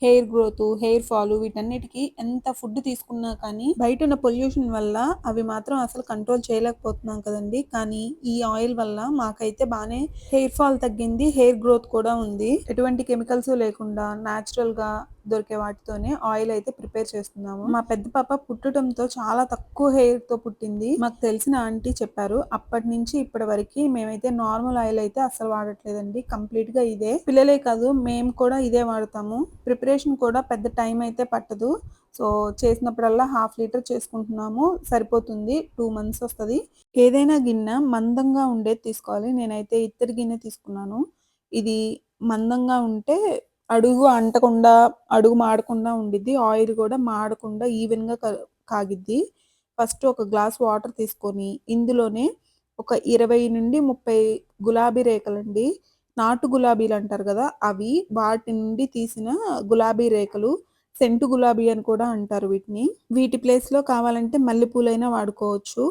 Hair growth, hair fall వీటన్నిటికి ఎంత food తీసుకున్నా కానీ బయటున్న పొల్యూషన్ వల్ల అవి మాత్రం అసలు కంట్రోల్ చేయలేకపోతున్నాం కదండీ! కానీ ఈ ఆయిల్ వల్ల మాకైతే బానే హెయిర్ ఫాల్ తగ్గింది. హెయిర్ గ్రోత్ కూడా ఉంది. ఎటువంటి కెమికల్స్ లేకుండా నేచురల్‌గా దొరికే వాటితోనే ఆయిల్ అయితే ప్రిపేర్ చేస్తున్నాము. మా పెద్ద పాప పుట్టడంతో చాలా తక్కువ హెయిర్‌తో పుట్టింది. మాకు తెలిసిన ఆంటీ చెప్పారు. అప్పటినుంచి ఇప్పటి వరకి మేమైతే నార్మల్ ఆయిల్ అయితే అస్సలు వాడట్లేదండి. కంప్లీట్‌గా ఇదే. పిల్లలే కాదు మేము కూడా ఇదే వాడతాము. ప్రిపరేషన్ కూడా పెద్ద టైం అయితే పట్టదు. సో, చేసినప్పుడల్లా హాఫ్ లీటర్ చేసుకుంటున్నాము. సరిపోతుంది. 2 మంత్స్ వస్తది. ఏదైనా గిన్నె మందంగా ఉండేది తీసుకోవాలి. నేనైతే ఇత్తడి గిన్నె తీసుకున్నాను. ఇది మందంగా ఉంటే అడుగు అంటకుండా, అడుగు మాడకుండా ఉండిద్ది. ఆయిల్ కూడా మాడకుండా ఈవెన్‌గా కాగిద్ది. ఫస్ట్ ఒక గ్లాస్ వాటర్ తీసుకొని, ఇందులోనే ఒక 20-30 గులాబీ రేకలండి. నాటు గులాబీలంటారు గదా! అవి. వాటి నుండి తీసిన గులాబీ రేకలు. సెంటు గులాబీ అని కూడా అంటారు వీటిని. వీటి ప్లేస్‌లో కావాలంటే మల్లెపూలైనా వాడుకోవచ్చు.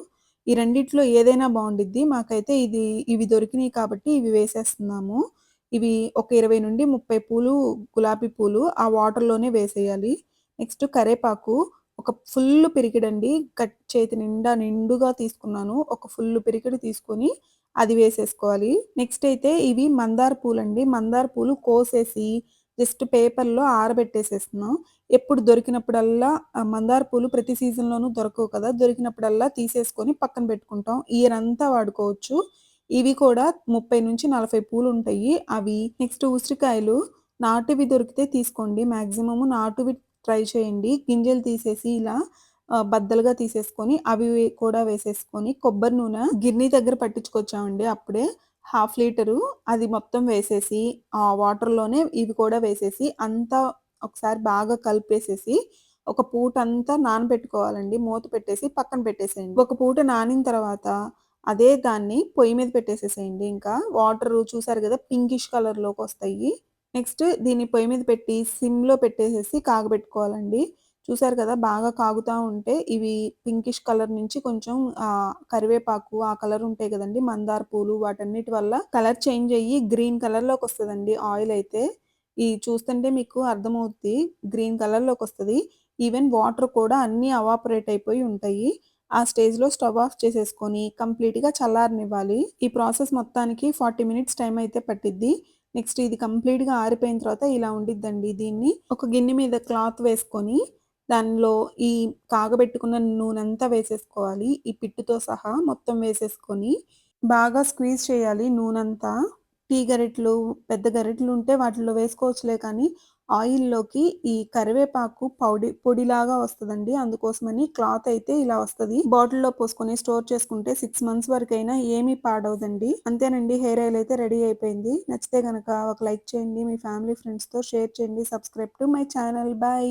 ఈ రెండిట్లో ఏదైనా బావుండిద్ది. మాకైతే ఇవి దొరికినియి కాబట్టి ఇవి వేసేస్తున్నాము. ఇవి ఒక 20-30 పూలు గులాబీ పూలు ఆ వాటర్‌లోనే వేసేయాలి. నెక్స్ట్ కరేపాకు ఒక ఫుల్లు పిరికెడండి. చేతి నిండా నిండుగా తీసుకున్నాను. ఒక ఫుల్లు పిరికెడు తీసుకొని అది వేసేసుకోవాలి. నెక్స్ట్ అయితే ఇవి మందార పూలండి. మందార పూలు కోసేసి జస్ట్ పేపర్‌లో ఆరబెట్టేసేస్తున్నాం. ఎప్పుడు దొరికినప్పుడల్లా మందార పూలు ప్రతి సీజన్‌లోనూ దొరకవు కదా! దొరికినప్పుడల్లా తీసేసుకొని పక్కన పెట్టుకుంటాం. ఇయర్ అంతా వాడుకోవచ్చు. ఇవి కూడా 30-40 పూలుంటాయి. అవి. నెక్స్ట్ ఉసిరికాయలు నాటువి దొరికితే తీసుకోండి. మాక్సిమము నాటువి ట్రై చేయండి. గింజలు తీసేసి ఇలా బద్దలుగా తీసేసుకొని అవి కూడా వేసేసుకొని కొబ్బరి నూనె గిర్నీ దగ్గర పట్టించుకొచ్చామండి అప్పుడే. హాఫ్ లీటరు అది మొత్తం వేసేసి ఆ వాటర్‌లోనే ఇవి కూడా వేసేసి అంతా ఒకసారి బాగా కలిపేసేసి ఒక పూటంతా నానబెట్టుకోవాలండి. మూత పెట్టేసి పక్కన పెట్టేసేయండి. ఒక పూట నానిన తర్వాత అదే దాన్ని పొయ్యి మీద పెట్టేసేసేయండి ఇంకా. వాటరు చూసారు గదా! పింకిష్ కలర్‌లోకొస్తాయి. నెక్స్ట్ దీన్ని పొయ్యి మీద పెట్టి సిమ్‌లో పెట్టేసేసి కాగబెట్టుకోవాలండి. చూసారు కదా! బాగా కాగుతా ఉంటే ఇవి పింకిష్ కలర్ నుంచి కొంచెం కరివేపాకు ఆ కలర్ ఉంటాయి గదండీ! మందార పూలు వాటన్నిటి వల్ల కలర్ చేంజ్ అయ్యి గ్రీన్ కలర్‌లోకొస్తదండి ఆయిలయితే. చూస్తుంటే మీకు అర్థమవుద్ది. గ్రీన్ కలర్‌లోకొస్తది. ఈవెన్ వాటర్ కూడా అన్నీ అవాపరేట్ అయిపోయి ఉంటాయి. ఆ స్టేజ్‌లో స్టవ్ ఆఫ్ చేసేసుకొని కంప్లీట్‌గా చల్లారనివ్వాలి. ఈ ప్రాసెస్ మొత్తానికి 40 మినిట్స్ టైమ్ అయితే పట్టిద్ది. నెక్స్ట్ ఇది కంప్లీట్‌గా ఆరిపోయిన తర్వాత ఇలా ఉండిద్దండి. దీన్ని ఒక గిన్నె మీద క్లాత్ వేసుకొని దానిలో ఈ కాగబెట్టుకున్న నూనంతా వేసేసుకోవాలి. ఈ పిట్టుతో సహా మొత్తం వేసేసుకొని బాగా స్క్వీజ్ చేయాలి నూనంతా. టీ గరిటెలు, పెద్ద గరిటెలుంటే వాటిల్లో వేసుకోవచ్చులే కానీ, ఆయిల్‌లోకి ఈ కరివేపాకు పొడిలాగా వస్తదండి. అందుకోసమని క్లాత్ అయితే ఇలా వస్తది. బాటిల్‌లో పోసుకొని స్టోర్ చేసుకుంటే 6 మంత్స్ వరకైనా ఏమీ పాడవదండి. అంతేనండి హెయిర్ ఆయిల్ అయితే రెడీ అయిపోయింది. నచ్చితే గనక ఒక లైక్ చేయండి. మీ ఫ్యామిలీ, ఫ్రెండ్స్‌తో షేర్ చేయండి. Subscribe to my channel. By.